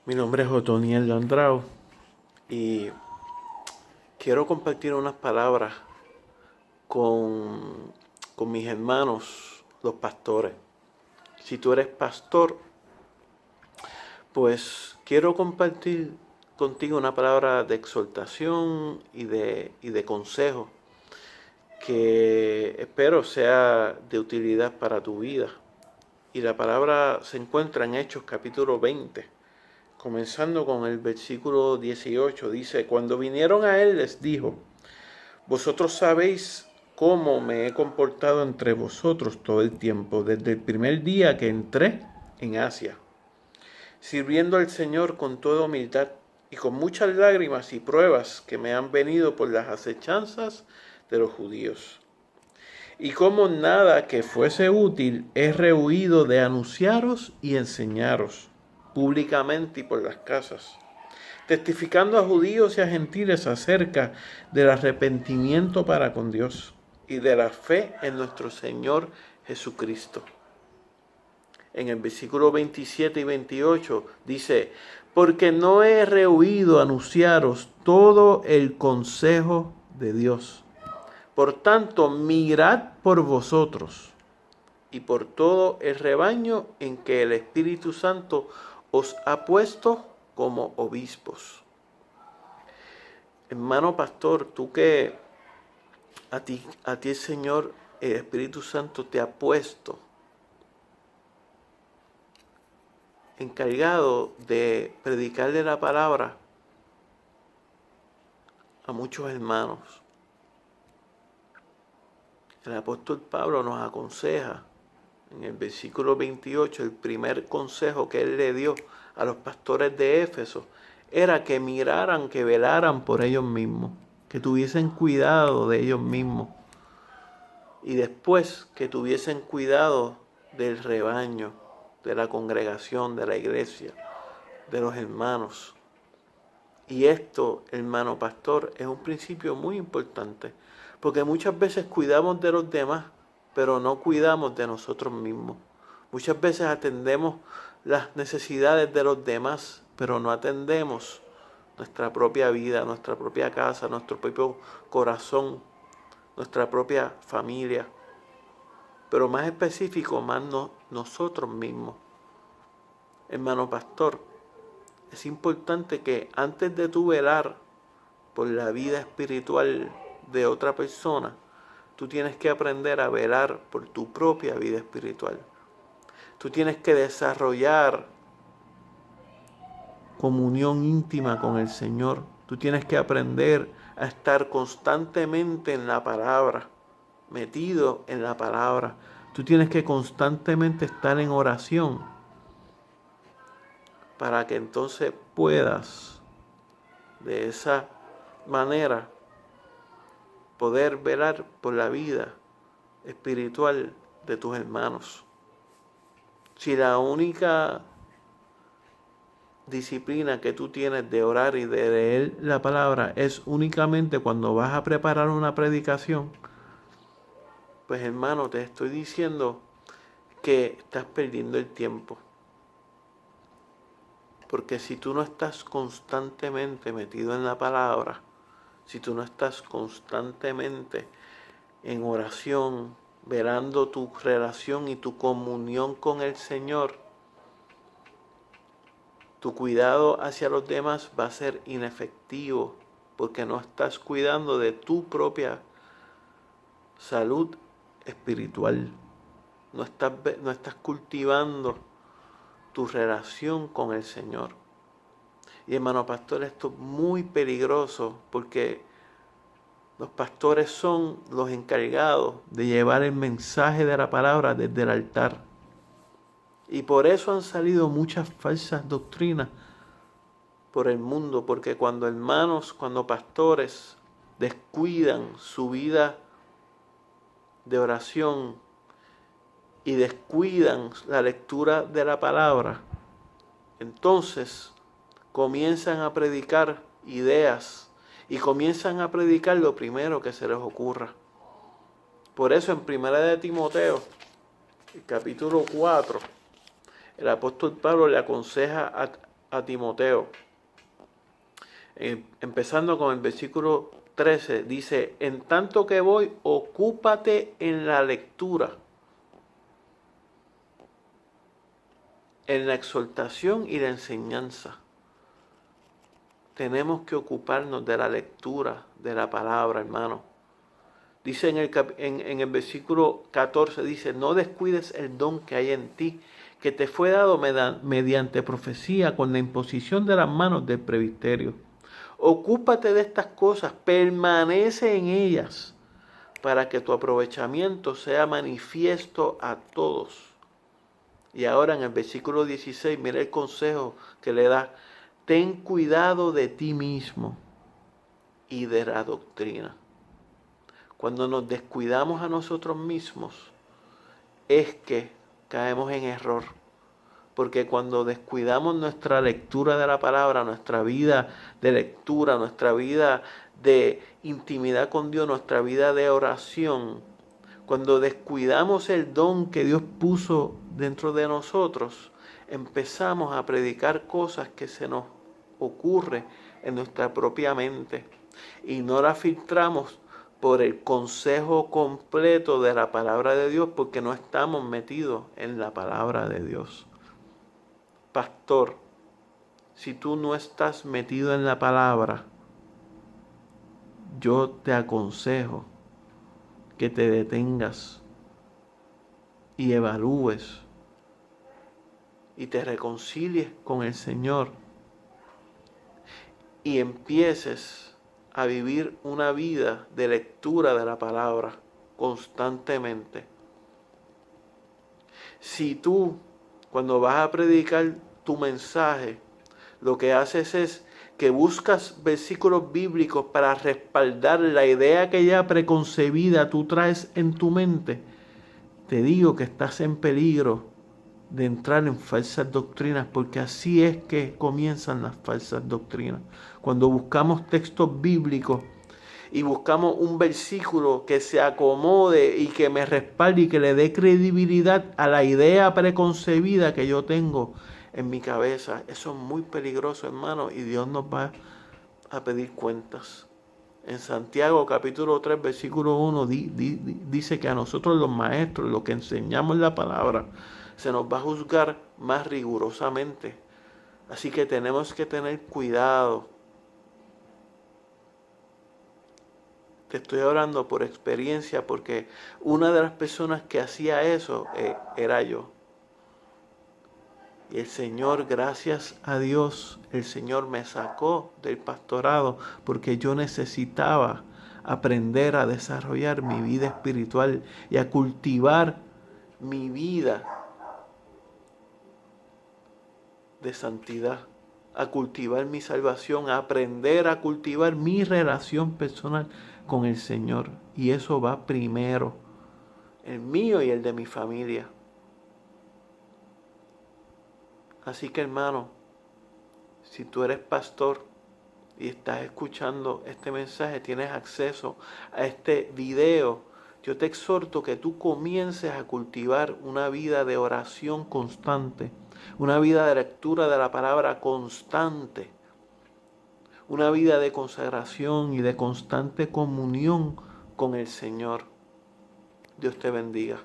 Mi nombre es Otoniel Landrau y quiero compartir unas palabras con, con mis hermanos, los pastores. Si tú eres pastor, pues quiero compartir contigo una palabra de exhortación y de consejo que espero sea de utilidad para tu vida. Y la palabra se encuentra en Hechos capítulo 20. Comenzando con el versículo 18, dice: Cuando vinieron a él les dijo: Vosotros sabéis cómo me he comportado entre vosotros todo el tiempo, desde el primer día que entré en Asia, sirviendo al Señor con toda humildad y con muchas lágrimas y pruebas que me han venido por las acechanzas de los judíos. Y como nada que fuese útil he rehuido de anunciaros y enseñaros públicamente y por las casas, testificando a judíos y a gentiles acerca del arrepentimiento para con Dios y de la fe en nuestro Señor Jesucristo. En el versículo 27 y 28 dice: Porque no he rehuido anunciaros todo el consejo de Dios. Por tanto, mirad por vosotros y por todo el rebaño en que el Espíritu Santo os ha puesto como obispos. Hermano pastor, tú que a ti el Señor, el Espíritu Santo te ha puesto encargado de predicarle la palabra a muchos hermanos. El apóstol Pablo nos aconseja en el versículo 28, el primer consejo que él le dio a los pastores de Éfeso era que miraran, que velaran por ellos mismos, que tuviesen cuidado de ellos mismos y después que tuviesen cuidado del rebaño, de la congregación, de la iglesia, de los hermanos. Y esto, hermano pastor, es un principio muy importante, porque muchas veces cuidamos de los demás, pero no cuidamos de nosotros mismos. Muchas veces atendemos las necesidades de los demás, pero no atendemos nuestra propia vida, nuestra propia casa, nuestro propio corazón, nuestra propia familia, pero más específico, más nosotros mismos. Hermano pastor, es importante que antes de tú velar por la vida espiritual de otra persona, tú tienes que aprender a velar por tu propia vida espiritual. Tú tienes que desarrollar comunión íntima con el Señor. Tú tienes que aprender a estar constantemente en la palabra, metido en la palabra. Tú tienes que constantemente estar en oración para que entonces puedas de esa manera poder velar por la vida espiritual de tus hermanos. Si la única disciplina que tú tienes de orar y de leer la palabra es únicamente cuando vas a preparar una predicación, pues hermano, te estoy diciendo que estás perdiendo el tiempo. Porque si tú no estás constantemente metido en la palabra, si tú no estás constantemente en oración, velando tu relación y tu comunión con el Señor, tu cuidado hacia los demás va a ser inefectivo, porque no estás cuidando de tu propia salud espiritual. No estás cultivando tu relación con el Señor. Y hermano pastor, esto es muy peligroso, porque los pastores son los encargados de llevar el mensaje de la palabra desde el altar. Y por eso han salido muchas falsas doctrinas por el mundo, porque cuando hermanos, cuando pastores descuidan su vida de oración y descuidan la lectura de la palabra, entonces comienzan a predicar ideas y comienzan a predicar lo primero que se les ocurra. Por eso en 1 de Timoteo, el capítulo 4, el apóstol Pablo le aconseja a Timoteo, empezando con el versículo 13, dice: en tanto que voy, ocúpate en la lectura, en la exhortación y la enseñanza. Tenemos que ocuparnos de la lectura de la palabra, hermano. Dice en el versículo 14, dice: no descuides el don que hay en ti, que te fue dado mediante profecía con la imposición de las manos del presbiterio. Ocúpate de estas cosas, permanece en ellas, para que tu aprovechamiento sea manifiesto a todos. Y ahora en el versículo 16, mira el consejo que le da: ten cuidado de ti mismo y de la doctrina. Cuando nos descuidamos a nosotros mismos, es que caemos en error. Porque cuando descuidamos nuestra lectura de la palabra, nuestra vida de lectura, nuestra vida de intimidad con Dios, nuestra vida de oración, cuando descuidamos el don que Dios puso dentro de nosotros, empezamos a predicar cosas que se nos ocurre en nuestra propia mente y no la filtramos por el consejo completo de la palabra de Dios, porque no estamos metidos en la palabra de Dios. Pastor, si tú no estás metido en la palabra, yo te aconsejo que te detengas y evalúes y te reconcilies con el Señor y empieces a vivir una vida de lectura de la palabra constantemente. Si tú, cuando vas a predicar tu mensaje, lo que haces es que buscas versículos bíblicos para respaldar la idea que ya preconcebida tú traes en tu mente, te digo que estás en peligro de entrar en falsas doctrinas, porque así es que comienzan las falsas doctrinas. Cuando buscamos textos bíblicos y buscamos un versículo que se acomode y que me respalde y que le dé credibilidad a la idea preconcebida que yo tengo en mi cabeza, eso es muy peligroso, hermano, y Dios nos va a pedir cuentas. En Santiago capítulo 3, versículo 1 dice que a nosotros los maestros, los que enseñamos la palabra, se nos va a juzgar más rigurosamente. Así que tenemos que tener cuidado. Te estoy hablando por experiencia, porque una de las personas que hacía eso era yo. Y el Señor, gracias a Dios, el Señor me sacó del pastorado porque yo necesitaba aprender a desarrollar mi vida espiritual y a cultivar mi vida de santidad, a cultivar mi salvación, a aprender a cultivar mi relación personal con el Señor. Y eso va primero, el mío y el de mi familia. Así que, hermano, si tú eres pastor y estás escuchando este mensaje, tienes acceso a este video, yo te exhorto que tú comiences a cultivar una vida de oración constante, una vida de lectura de la palabra constante, una vida de consagración y de constante comunión con el Señor. Dios te bendiga.